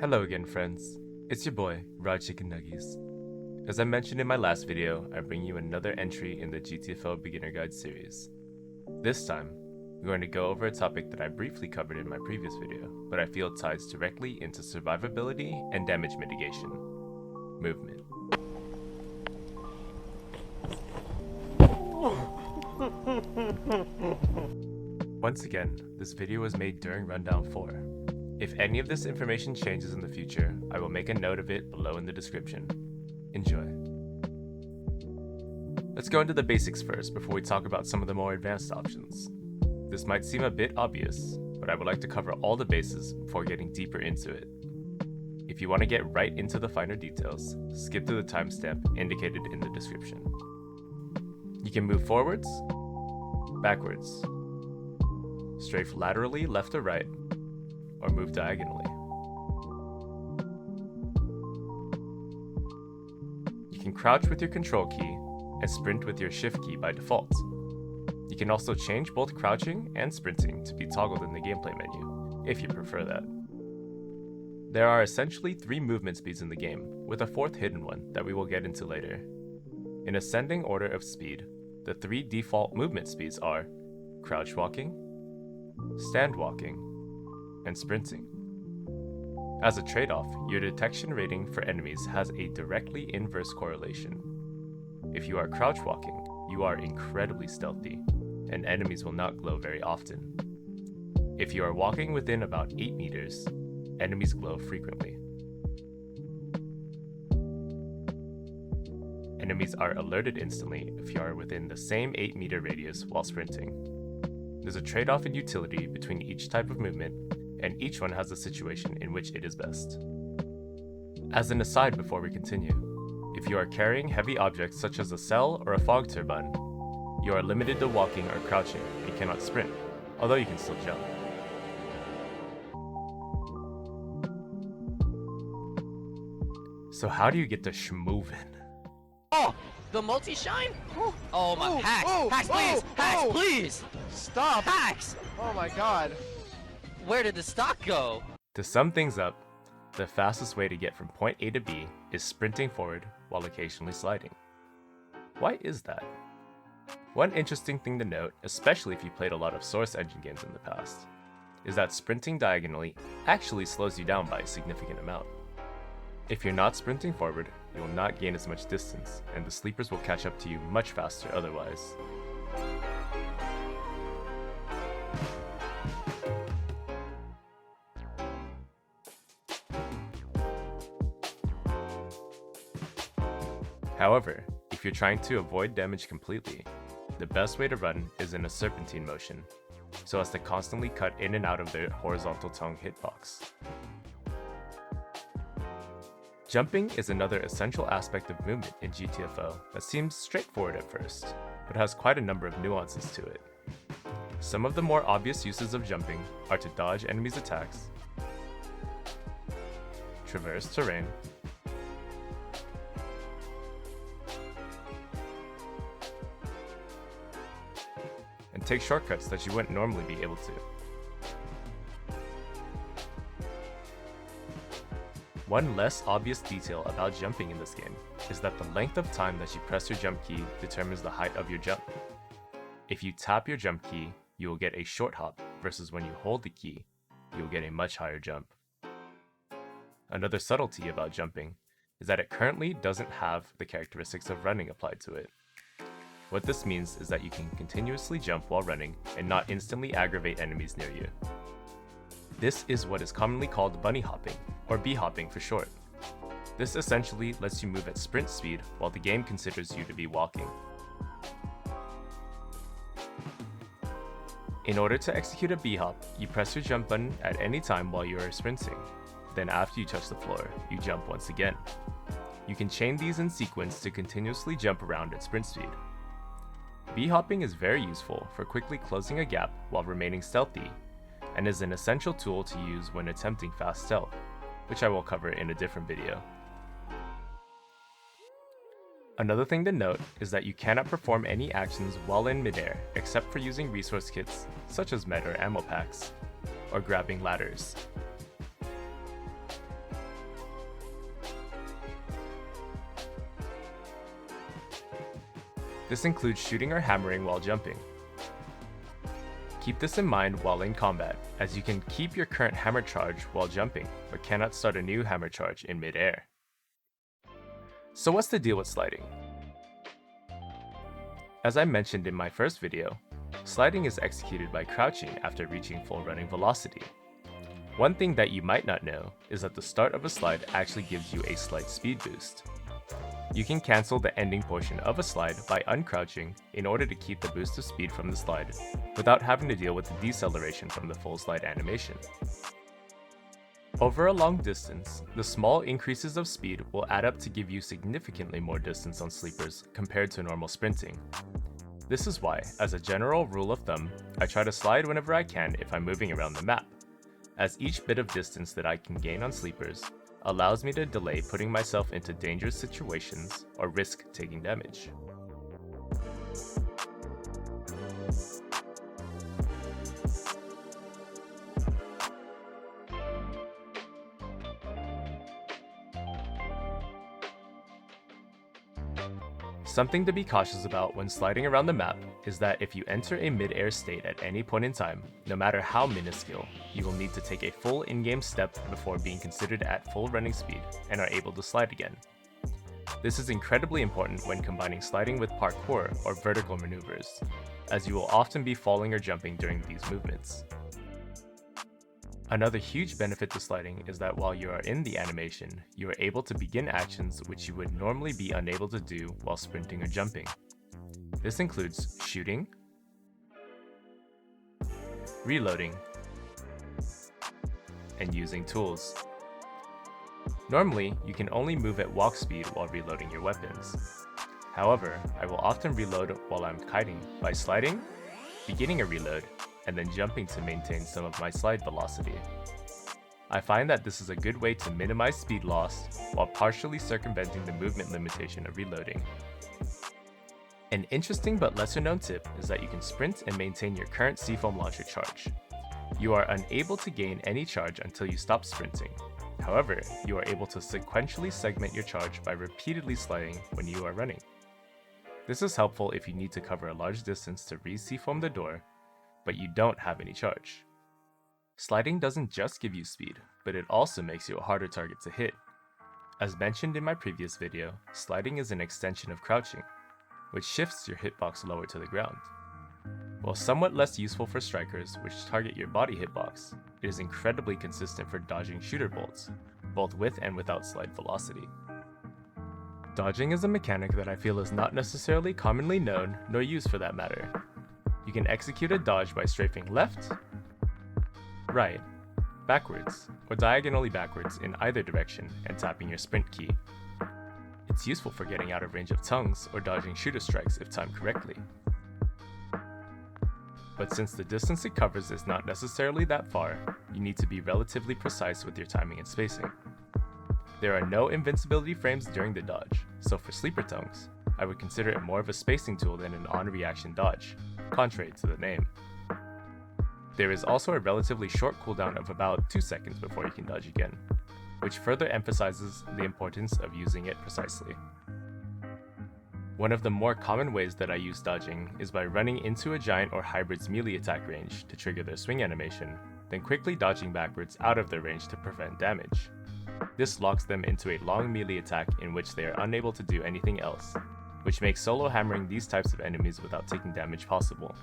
Hello again, friends. It's your boy, Raj Chicken Nuggies. As I mentioned in my last video, I bring you another entry in the GTFO Beginner Guide series. This time, we're going to go over a topic that I briefly covered in my previous video, but I feel ties directly into survivability and damage mitigation: movement. Once again, this video was made during Rundown 4. If any of this information changes in the future, I will make a note of it below in the description. Enjoy. Let's go into the basics first before we talk about some of the more advanced options. This might seem a bit obvious, but I would like to cover all the bases before getting deeper into it. If you want to get right into the finer details, skip to the timestamp indicated in the description. You can move forwards, backwards, strafe laterally left or right, or move diagonally. You can crouch with your control key and sprint with your shift key by default. You can also change both crouching and sprinting to be toggled in the gameplay menu, if you prefer that. There are essentially 3 movement speeds in the game, with a 4th hidden one that we will get into later. In ascending order of speed, the 3 default movement speeds are crouch walking, stand walking, and sprinting. As a trade-off, your detection rating for enemies has a directly inverse correlation. If you are crouch walking, you are incredibly stealthy, and enemies will not glow very often. If you are walking within about 8 meters, enemies glow frequently. Enemies are alerted instantly if you are within the same 8-meter radius while sprinting. There's a trade-off in utility between each type of movement, and each one has a situation in which it is best. As an aside before we continue, if you are carrying heavy objects such as a cell or a fog turbine, you are limited to walking or crouching and cannot sprint, although you can still jump. So how do you get to Shmoove in? Oh, the multi-shine? Oh my, hacks, hacks, please! Stop! Hacks! Oh my god. Where did the stock go? To sum things up, the fastest way to get from point A to B is sprinting forward while occasionally sliding. Why is that? One interesting thing to note, especially if you played a lot of Source engine games in the past, is that sprinting diagonally actually slows you down by a significant amount. If you're not sprinting forward, you will not gain as much distance, and the sleepers will catch up to you much faster otherwise. However, if you're trying to avoid damage completely, the best way to run is in a serpentine motion, so as to constantly cut in and out of the horizontal tongue hitbox. Jumping is another essential aspect of movement in GTFO that seems straightforward at first, but has quite a number of nuances to it. Some of the more obvious uses of jumping are to dodge enemies' attacks, traverse terrain, and take shortcuts that you wouldn't normally be able to. One less obvious detail about jumping in this game is that the length of time that you press your jump key determines the height of your jump. If you tap your jump key, you will get a short hop, versus when you hold the key, you will get a much higher jump. Another subtlety about jumping is that it currently doesn't have the characteristics of running applied to it. What this means is that you can continuously jump while running and not instantly aggravate enemies near you. This is what is commonly called bunny hopping, or bee-hopping for short. This essentially lets you move at sprint speed while the game considers you to be walking. In order to execute a bee-hop, you press your jump button at any time while you are sprinting. Then after you touch the floor, you jump once again. You can chain these in sequence to continuously jump around at sprint speed. Bee-hopping is very useful for quickly closing a gap while remaining stealthy, and is an essential tool to use when attempting fast stealth, which I will cover in a different video. Another thing to note is that you cannot perform any actions while in midair except for using resource kits such as med or ammo packs, or grabbing ladders. This includes shooting or hammering while jumping. Keep this in mind while in combat, as you can keep your current hammer charge while jumping, but cannot start a new hammer charge in mid-air. So what's the deal with sliding? As I mentioned in my first video, sliding is executed by crouching after reaching full running velocity. One thing that you might not know is that the start of a slide actually gives you a slight speed boost. You can cancel the ending portion of a slide by uncrouching in order to keep the boost of speed from the slide without having to deal with the deceleration from the full slide animation. Over a long distance, the small increases of speed will add up to give you significantly more distance on sleepers compared to normal sprinting. This is why, as a general rule of thumb, I try to slide whenever I can if I'm moving around the map, as each bit of distance that I can gain on sleepers allows me to delay putting myself into dangerous situations or risk taking damage. Something to be cautious about when sliding around the map is that if you enter a mid-air state at any point in time, no matter how minuscule, you will need to take a full in-game step before being considered at full running speed and are able to slide again. This is incredibly important when combining sliding with parkour or vertical maneuvers, as you will often be falling or jumping during these movements. Another huge benefit to sliding is that while you are in the animation, you are able to begin actions which you would normally be unable to do while sprinting or jumping. This includes shooting, reloading, and using tools. Normally, you can only move at walk speed while reloading your weapons. However, I will often reload while I'm kiting by sliding, beginning a reload, and then jumping to maintain some of my slide velocity. I find that this is a good way to minimize speed loss while partially circumventing the movement limitation of reloading. An interesting but lesser known tip is that you can sprint and maintain your current Cfoam launcher charge. You are unable to gain any charge until you stop sprinting. However, you are able to sequentially segment your charge by repeatedly sliding when you are running. This is helpful if you need to cover a large distance to re-Cfoam the door, but you don't have any charge. Sliding doesn't just give you speed, but it also makes you a harder target to hit. As mentioned in my previous video, sliding is an extension of crouching, which shifts your hitbox lower to the ground. While somewhat less useful for strikers, which target your body hitbox, it is incredibly consistent for dodging shooter bolts, both with and without slide velocity. Dodging is a mechanic that I feel is not necessarily commonly known, nor used for that matter. You can execute a dodge by strafing left, right, backwards, or diagonally backwards in either direction and tapping your sprint key. It's useful for getting out of range of tongues or dodging shooter strikes if timed correctly. But since the distance it covers is not necessarily that far, you need to be relatively precise with your timing and spacing. There are no invincibility frames during the dodge, so for sleeper tongues, I would consider it more of a spacing tool than an on-reaction dodge, contrary to the name. There is also a relatively short cooldown of about 2 seconds before you can dodge again, which further emphasizes the importance of using it precisely. One of the more common ways that I use dodging is by running into a giant or hybrid's melee attack range to trigger their swing animation, then quickly dodging backwards out of their range to prevent damage. This locks them into a long melee attack in which they are unable to do anything else, which makes solo hammering these types of enemies without taking damage possible.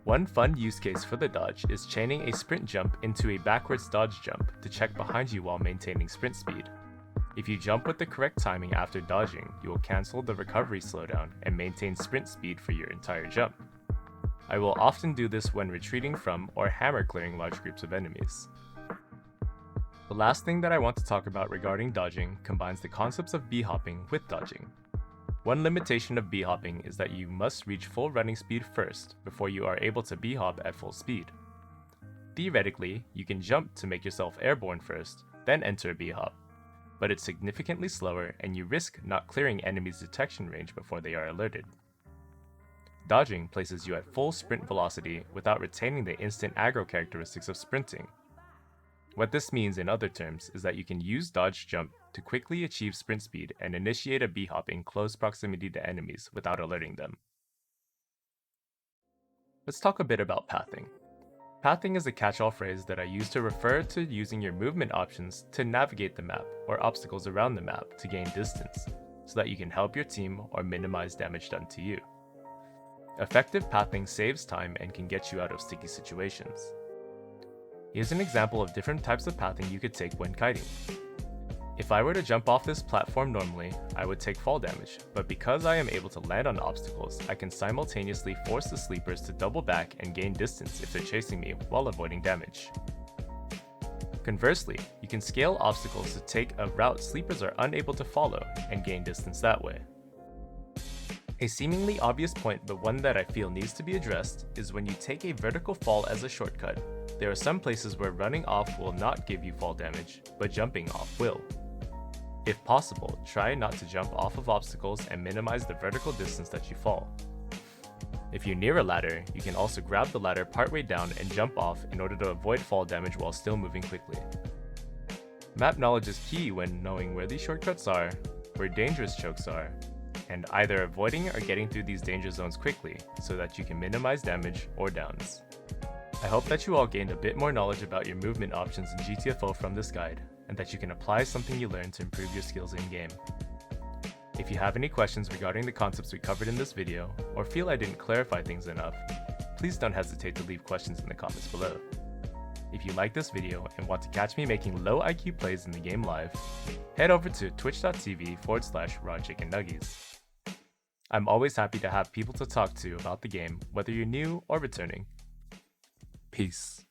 One fun use case for the dodge is chaining a sprint jump into a backwards dodge jump to check behind you while maintaining sprint speed. If you jump with the correct timing after dodging, you will cancel the recovery slowdown and maintain sprint speed for your entire jump. I will often do this when retreating from or hammer clearing large groups of enemies. The last thing that I want to talk about regarding dodging combines the concepts of b-hopping with dodging. One limitation of b-hopping is that you must reach full running speed first before you are able to b-hop at full speed. Theoretically, you can jump to make yourself airborne first, then enter a b-hop, but it's significantly slower and you risk not clearing enemies' detection range before they are alerted. Dodging places you at full sprint velocity without retaining the instant aggro characteristics of sprinting. What this means in other terms is that you can use dodge jump to quickly achieve sprint speed and initiate a B-hop in close proximity to enemies without alerting them. Let's talk a bit about pathing. Pathing is a catch-all phrase that I use to refer to using your movement options to navigate the map or obstacles around the map to gain distance, so that you can help your team or minimize damage done to you. Effective pathing saves time and can get you out of sticky situations. Here's an example of different types of pathing you could take when kiting. If I were to jump off this platform normally, I would take fall damage, but because I am able to land on obstacles, I can simultaneously force the sleepers to double back and gain distance if they're chasing me while avoiding damage. Conversely, you can scale obstacles to take a route sleepers are unable to follow and gain distance that way. A seemingly obvious point, but one that I feel needs to be addressed, is when you take a vertical fall as a shortcut. There are some places where running off will not give you fall damage, but jumping off will. If possible, try not to jump off of obstacles and minimize the vertical distance that you fall. If you're near a ladder, you can also grab the ladder partway down and jump off in order to avoid fall damage while still moving quickly. Map knowledge is key when knowing where these shortcuts are, where dangerous chokes are, and either avoiding or getting through these danger zones quickly so that you can minimize damage or downs. I hope that you all gained a bit more knowledge about your movement options in GTFO from this guide, and that you can apply something you learned to improve your skills in-game. If you have any questions regarding the concepts we covered in this video, or feel I didn't clarify things enough, please don't hesitate to leave questions in the comments below. If you like this video and want to catch me making low IQ plays in the game live, head over to twitch.tv/rawchickennuggies. I'm always happy to have people to talk to about the game, whether you're new or returning. Peace.